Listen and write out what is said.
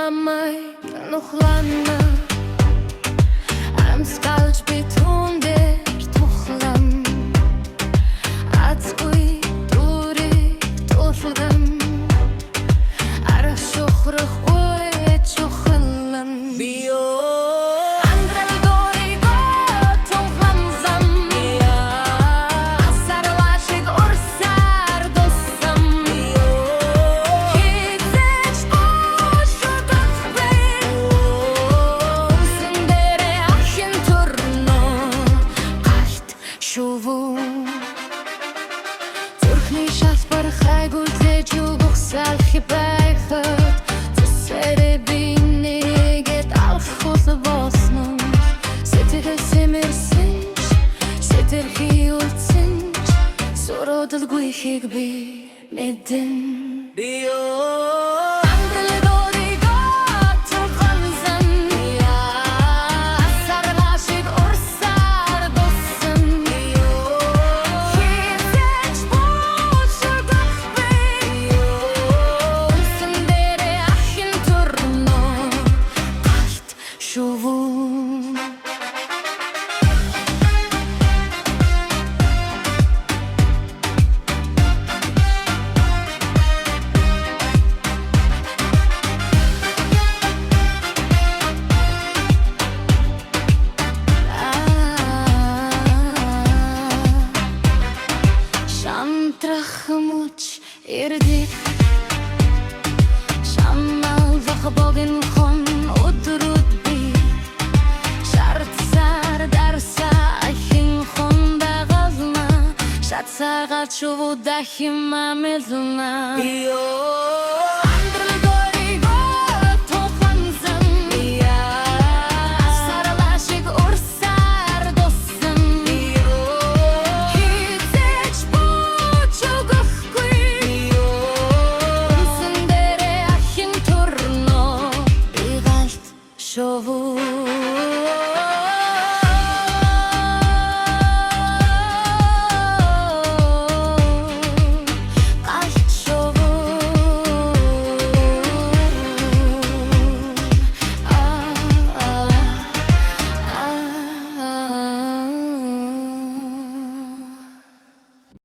Anlamay nuhlanma Amskalch bitundir tuhlam Atskui duri tuhlam Arach shuhrach ue chukhlan Bio Зүрхний шалт барахайг үлдээж угсаал хибайхад Зүсэрэ би нэгэд алхах болно Сэтгэл сэмэрсэнч, сэтгэлхий үлдсэнч Суруудалгүй хийг би мэдэн Trachmuch irdik Shamal vakbogin khon udrud bi Shart sar darsa akhin khon bagazna Shat sagat shuvu dahim amelna